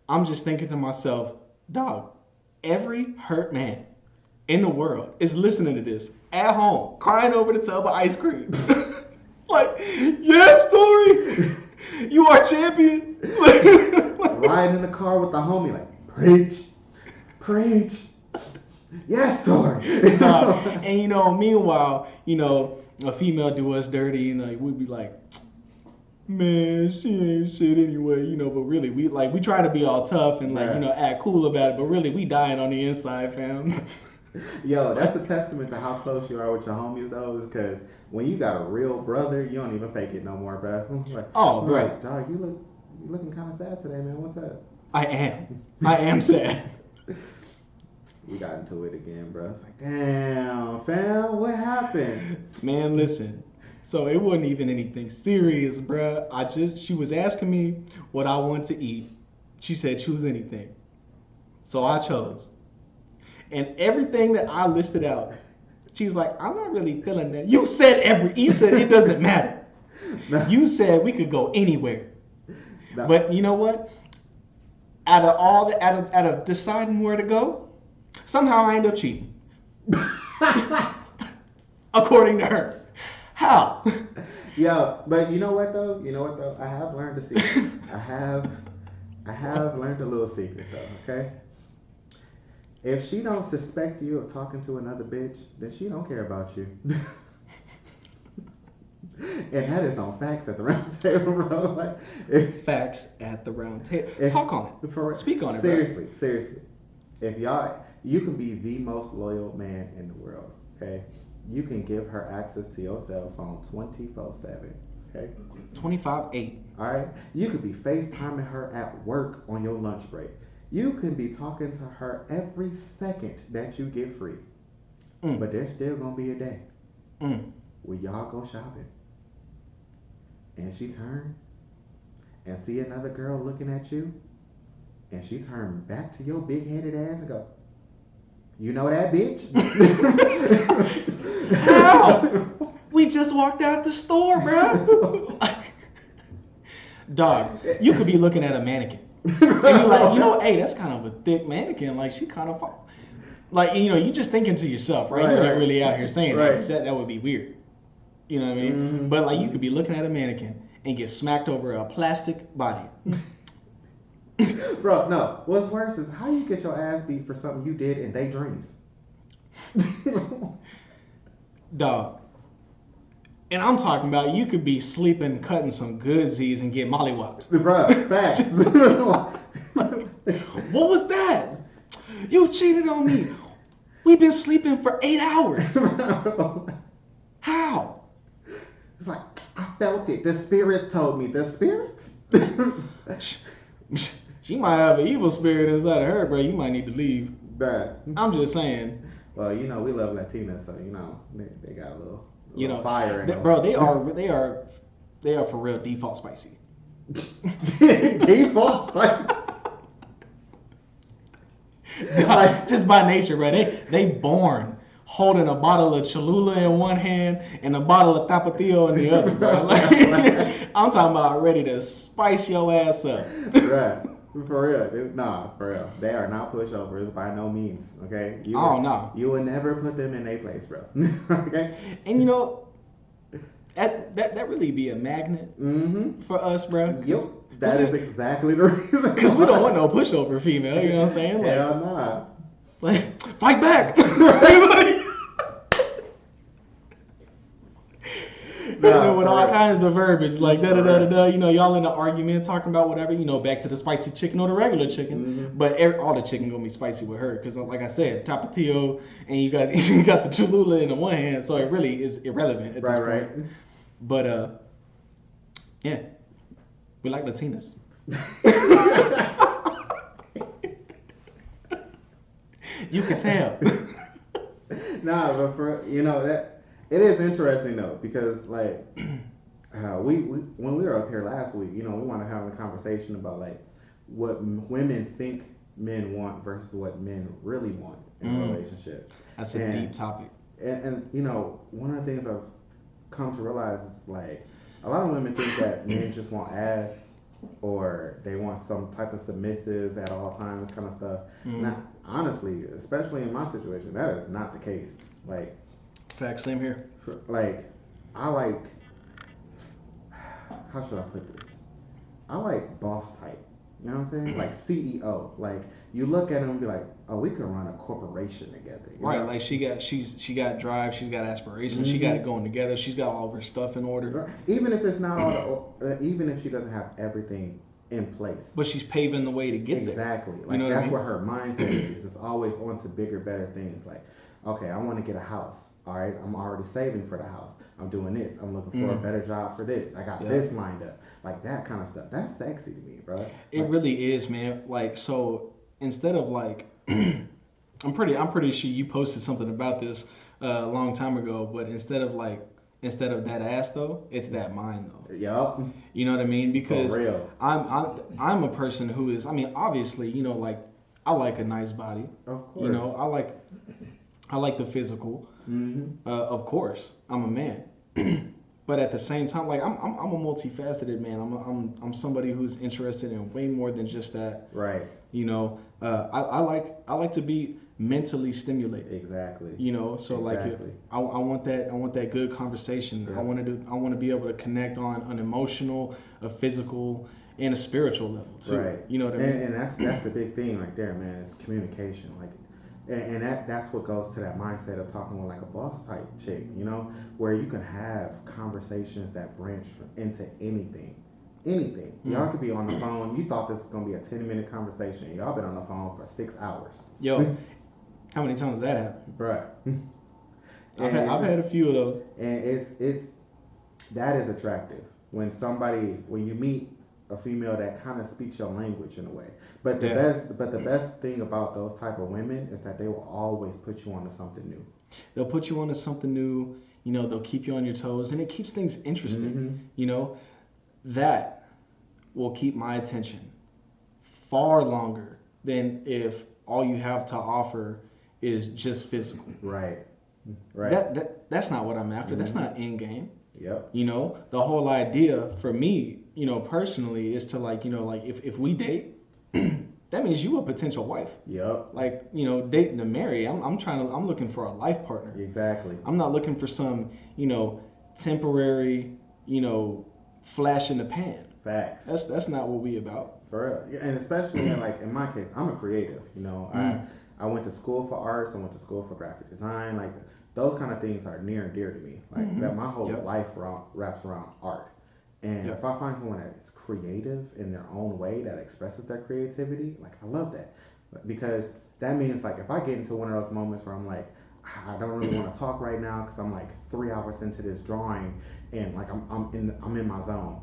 I'm just thinking to myself, dog, every hurt man in the world is listening to this at home, crying over the tub of ice cream. Like, yes, Tori, you are champion. Riding in the car with the homie, like, preach. Yes, Tori. And meanwhile, a female do us dirty, and we'd be like, man, she ain't shit anyway, but really we try to be all tough and act cool about it, but really we dying on the inside, fam. Yo, that's a testament to how close you are with your homies, though, is because when you got a real brother, you don't even fake it no more, bro. Like, oh, bro. Like, dog, you looking kind of sad today, man. What's up? I am sad. We got into it again, bro. It's like, damn, fam, what happened? Man, listen. So it wasn't even anything serious, bro. She was asking me what I want to eat. She said, choose anything. So I chose. And everything that I listed out, she's like, I'm not really feeling that. You said it doesn't matter. No, You said we could go anywhere. no. But you know what? Out of deciding where to go, somehow I end up cheating. According to her. How? Yo, but you know what though? You know what though? I have learned a secret. I have learned a little secret though. Okay. If she don't suspect you of talking to another bitch, then she don't care about you. And that is on facts at the round table, bro. Like, Facts at the round table. if, Talk on it. Speak on it, bro. seriously. If y'all, you can be the most loyal man in the world. Okay, you can give her access to your cell phone 24/7. Okay, 25-8. all right. You could be FaceTiming her at work on your lunch break. You can be talking to her every second that you get free. But there's still gonna be a day where y'all go shopping, and she turn and see another girl looking at you, and she turn back to your big headed ass and go, "You know that bitch?" How? We just walked out the store, bro. Dog, you could be looking at a mannequin. And you're like, you know, hey, that's kind of a thick mannequin. Like, she kind of, like, you know, you just thinking to yourself, right? You're not really out here saying that would be weird. You know what I mean? Mm-hmm. But, like, you could be looking at a mannequin and get smacked over a plastic body. Bro, no. What's worse is how you get your ass beat for something you did in their dreams. Dog. And I'm talking about you could be sleeping, cutting some good Z's and get mollywopped. Bro, facts. What was that? You cheated on me. We've been sleeping for 8 hours. How? It's like, I felt it. The spirits told me. The spirits? She might have an evil spirit inside of her, bro. You might need to leave. Bruh. I'm just saying. Well, you know, we love Latinas, so, you know, they got a little fire in them. Bro, they are for real default spicy. Default spicy? Like, just by nature, bro. They born holding a bottle of Cholula in one hand and a bottle of Tapatio in the other, bro. Like, I'm talking about ready to spice your ass up. Right. For real, dude. Nah, for real. They are not pushovers by no means, okay? You would never put them in a place, bro. Okay? And you know, that really be a magnet for us, bro. Yep. That is exactly the reason. Because we don't want no pushover female, you know what I'm saying? Like, hell nah. Like, fight back! With all kinds of verbiage, like da-da-da-da-da, you know, y'all in an argument talking about whatever, you know, back to the spicy chicken or the regular chicken. But all the chicken gonna be spicy with her, because like I said, Tapatio, and you got the Cholula in the one hand, so it really is irrelevant at this point. Right. But yeah, we like Latinas. You can tell. Nah, but for, you know, that it is interesting though, because like we when we were up here last week, you know, we want to have a conversation about like what women think men want versus what men really want in a relationship. That's a deep topic. And you know, one of the things I've come to realize is like a lot of women think that men just want ass, or they want some type of submissive at all times kind of stuff. Now, honestly, especially in my situation, that is not the case. Like, facts, same here. Like, I like, how should I put this? I like boss type. You know what I'm saying? Like CEO. Like, you look at him and be like, oh, we could run a corporation together. Right, know? Like she got drive, she's got aspirations, she got it going together, she's got all of her stuff in order. Even if it's not all even if she doesn't have everything in place. But she's paving the way to get there. Exactly. Like, you know that's what her mindset is. It's always on to bigger, better things. Like, okay, I want to get a house. All right, I'm already saving for the house. I'm doing this. I'm looking for a better job for this. I got this lined up. Like, that kind of stuff. That's sexy to me, bro. It really is, man. Like, so instead of like, I'm pretty sure you posted something about this a long time ago. But instead of that ass though, it's that mind though. Yup. You know what I mean? Because for real. I'm a person who is. I mean, obviously, you know, like I like a nice body. Of course. You know, I like the physical. Of course, I'm a man. but at the same time, like I'm a multifaceted man. I'm somebody who's interested in way more than just that. Right. You know, I like to be mentally stimulated. Exactly. You know, so like Exactly. I want that good conversation. Yep. I want to be able to connect on an emotional, a physical, and a spiritual level too. Right. You know what I mean? And that's the big thing right there, man. Is communication. Like, and that's what goes to that mindset of talking with like a boss type chick, you know, where you can have conversations that branch into anything. Anything. Y'all could be on the phone. You thought this was gonna be a 10-minute conversation. Y'all been on the phone for 6 hours. Yo, how many times that happened? Right. I've had a few of those. And it's that is attractive when you meet a female that kind of speaks your language in a way. But the best thing about those type of women is that they will always put you onto something new. They'll put you onto something new. You know, they'll keep you on your toes, and it keeps things interesting. Mm-hmm. You know, that will keep my attention far longer than if all you have to offer is just physical. Right. Right. That's not what I'm after. That's not end game. Yep. You know, the whole idea for me, you know, personally is to like, you know, like if we date, that means you a potential wife. Yep. Like, you know, dating to marry. I'm looking for a life partner. Exactly. I'm not looking for some, you know, temporary, you know, flash in the pan. Facts. That's not what we about. For real. And especially like in my case, I'm a creative. You know, I went to school for arts. I went to school for graphic design. Like those kind of things are near and dear to me. Like that, my whole life wraps around art. And if I find someone that is creative in their own way, that expresses their creativity, like I love that, because that means like if I get into one of those moments where I'm like, I don't really want to talk right now because I'm like 3 hours into this drawing and like I'm in my zone.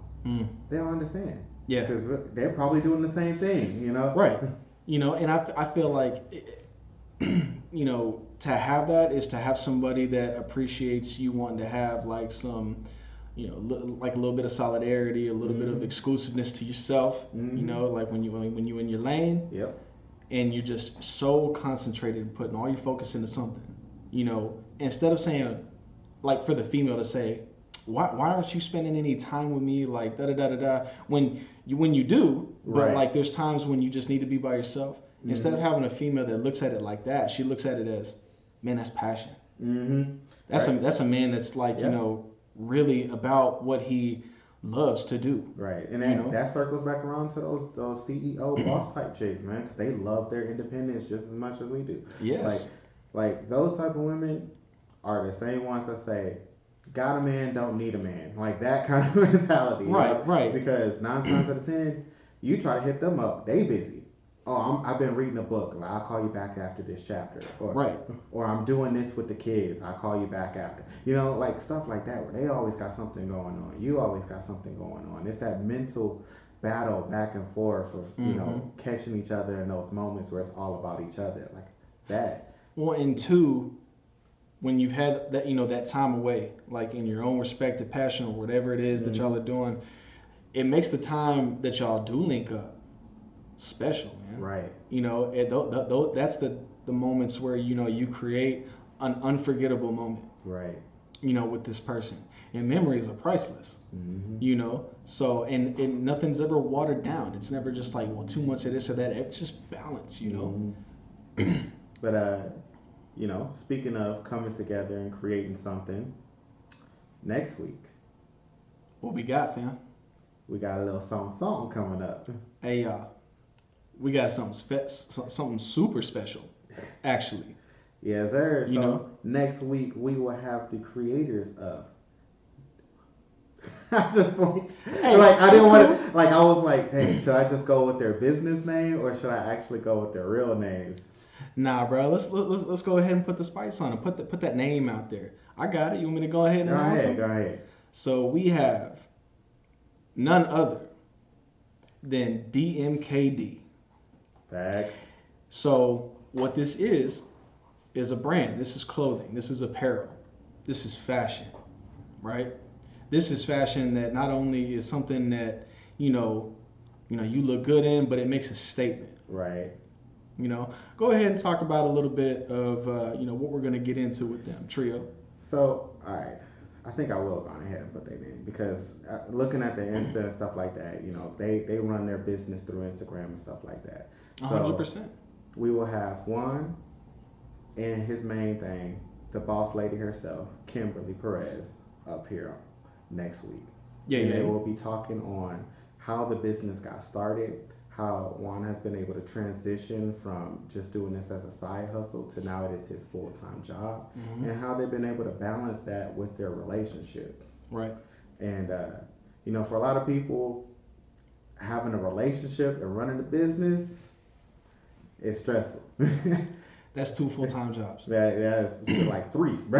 They don't understand. Yeah. Because they're probably doing the same thing, you know. Right. You know, and I feel like, you know, to have that is to have somebody that appreciates you wanting to have like some, you know, like a little bit of solidarity, a little bit of exclusiveness to yourself. You know, like when you in your lane. Yep. And you're just so concentrated and putting all your focus into something. You know, instead of saying, like for the female to say, why aren't you spending any time with me? Like da da da da da. When you do, but like there's times when you just need to be by yourself. Instead of having a female that looks at it like that, she looks at it as, man, that's passion. That's a man that's like, you know, really about what he loves to do. Right, and that circles back around to those CEO boss type chicks, man, because they love their independence just as much as we do. Yes. Like those type of women are the same ones that say, got a man, don't need a man. Like that kind of mentality. Right, right. Because 9 times out of 10, you try to hit them up, they busy. Oh, I've been reading a book. I'll call you back after this chapter. Or I'm doing this with the kids. I'll call you back after. You know, like stuff like that where they always got something going on. You always got something going on. It's that mental battle back and forth of, you know, catching each other in those moments where it's all about each other. Like that. Well, and two, when you've had that, you know, that time away, like in your own respective passion or whatever it is that y'all are doing, it makes the time that y'all do link up special, man. Right. You know, that's the moments where, you know, you create an unforgettable moment. Right. You know, with this person. And memories are priceless. You know, so and nothing's ever watered down. It's never just like, well, 2 months of this or that. It's just balance, you know. But you know, speaking of coming together and creating something, next week, What we got, fam? we got a little something coming up. Hey, we got something super special, actually. Yes, sir. You know, next week we will have the creators of. I just want, like, I didn't want to, like, I was like, hey, should I just go with their business name or should I actually go with their real names? Nah, bro. Let's go ahead and put the spice on it. Put that name out there. I got it. You want me to go ahead and announce it? Go ahead. So we have none other than DMKD. Facts. So what this is a brand. This is clothing. This is apparel. This is fashion, right? This is fashion that not only is something that, you know, you look good in, but it makes a statement. Right. You know, go ahead and talk about a little bit of, you know, what we're going to get into with them, Trio. So, all right. I think I will go ahead and put their name because looking at the Insta and stuff like that, they run their business through Instagram and stuff like that. So 100%. we will have one and his main thing, the boss lady herself, Kimberly Perez, up here next week. Yeah, and yeah. they will be talking on how the business got started, how Juan has been able to transition from just doing this as a side hustle to now it is his full-time job, and how they've been able to balance that with their relationship. Right. And for a lot of people, having a relationship and running a business is stressful. That's 2 full-time jobs. That's like 3, bro.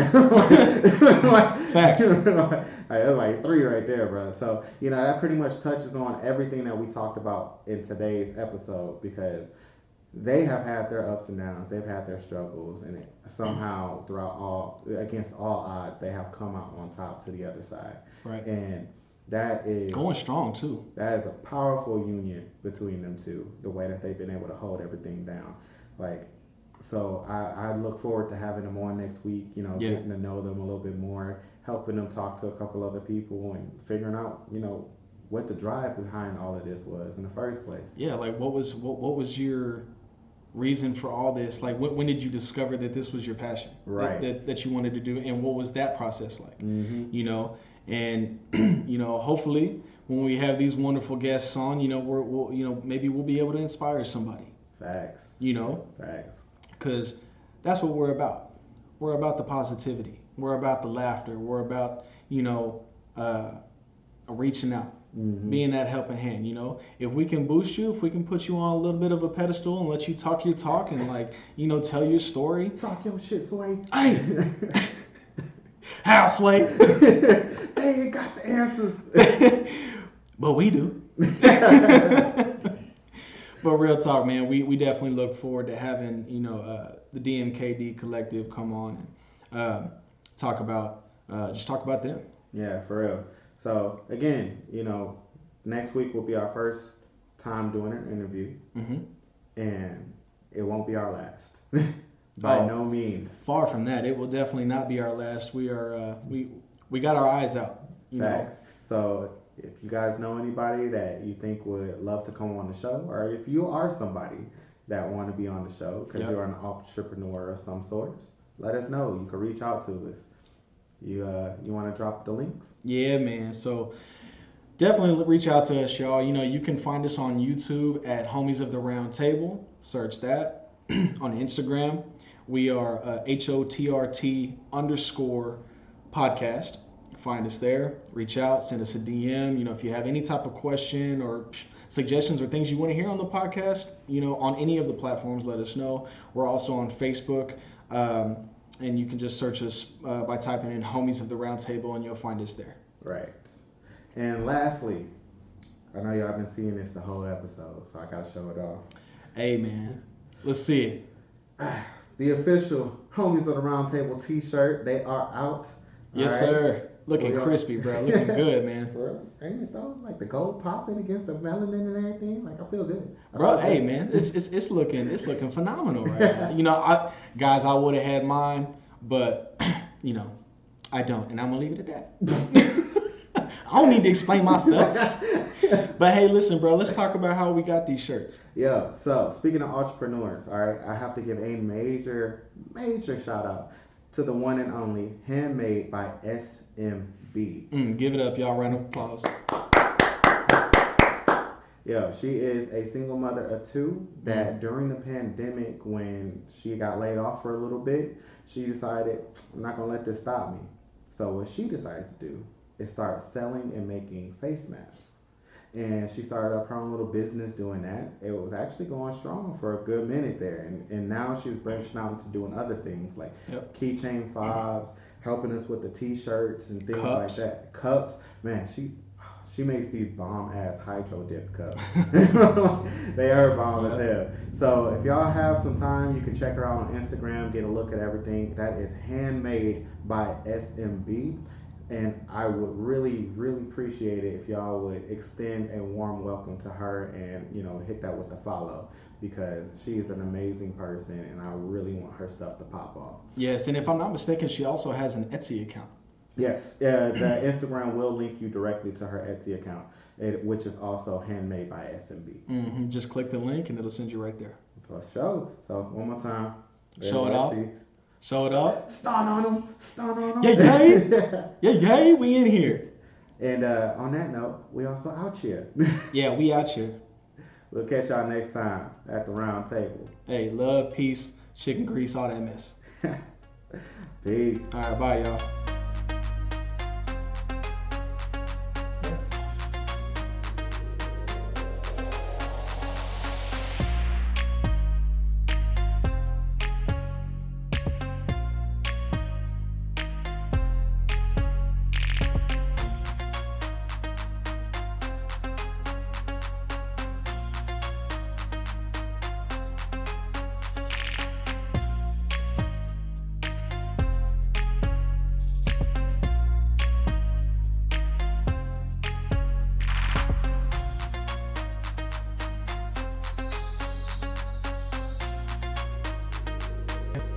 Facts. That's like 3 right there, bro. So, that pretty much touches on everything that we talked about in today's episode because they have had their ups and downs. They've had their struggles, and somehow against all odds, they have come out on top to the other side. Right. And that is going strong too. That is a powerful union between them two. The way that they've been able to hold everything down, So I look forward to having them on next week, getting to know them a little bit more, helping them talk to a couple other people and figuring out, what the drive behind all of this was in the first place. Yeah, what was your reason for all this? Like when did you discover that this was your passion? Right. That you wanted to do, and what was that process like? Mm-hmm. And hopefully when we have these wonderful guests on, maybe we'll be able to inspire somebody. Facts. Facts. Because that's what we're about. We're about the positivity. We're about the laughter. We're about, reaching out, being that helping hand. If we can boost you, if we can put you on a little bit of a pedestal and let you talk your talk and tell your story. Talk your shit, Sway. Hey! How, Sway? They ain't got the answers. But we do. But real talk, man, we definitely look forward to having, the DMKD collective come on and talk about them. Yeah, for real. So again, next week will be our first time doing an interview, and it won't be our last. By no means. Far from that. It will definitely not be our last. We are we got our eyes out. Facts. So if you guys know anybody that you think would love to come on the show, or if you are somebody that want to be on the show because you're an entrepreneur of some sorts, let us know. You can reach out to us. You want to drop the links? Yeah, man. So definitely reach out to us, y'all. You can find us on YouTube at Homies of the Round Table. Search that. On Instagram, we are HOTRT_podcast. Find us there. Reach out. Send us a DM. If you have any type of question or suggestions or things you want to hear on the podcast, on any of the platforms, let us know. We're also on Facebook. And you can just search us by typing in Homies of the Round Table, and you'll find us there. Right. And lastly, I know y'all been seeing this the whole episode, so I got to show it off. Hey, man. Let's see it. The official Homies of the Round Table t-shirt, they are out. Yes, sir. Looking crispy, bro. Looking good, man. Bro, ain't it though? Like the gold popping against the melanin and everything. Like I feel good. Hey, man, it's looking phenomenal right now. I would have had mine, but I don't, and I'm gonna leave it at that. I don't need to explain myself. But hey, listen, bro. Let's talk about how we got these shirts. Yeah. So speaking of entrepreneurs, all right, I have to give a major shout out to the one and only Handmade by SMB. Give it up, y'all. Round of applause. Yeah, she is a single mother of 2 that during the pandemic, when she got laid off for a little bit, she decided, I'm not going to let this stop me. So what she decided to do is start selling and making face masks. And she started up her own little business doing that. It was actually going strong for a good minute there. And now she's branching out into doing other things like keychain fobs, helping us with the t-shirts and things like that. Cups. Man, she makes these bomb-ass hydro-dip cups. They are bomb as hell. So if y'all have some time, you can check her out on Instagram, get a look at everything. That is Handmade by SMB. And I would really, really appreciate it if y'all would extend a warm welcome to her and, hit that with a follow because she is an amazing person and I really want her stuff to pop off. Yes, and if I'm not mistaken, she also has an Etsy account. Yes, the Instagram will link you directly to her Etsy account, which is also handmade by SMB. Just click the link and it'll send you right there. For sure. So one more time. Show it off. Show it off. Stun on them. Stun on them. Yeah, we in here. And on that note, we also out here. Yeah, we out here. We'll catch y'all next time at the round table. Hey, love, peace, chicken grease, all that mess. Peace. All right, bye, y'all.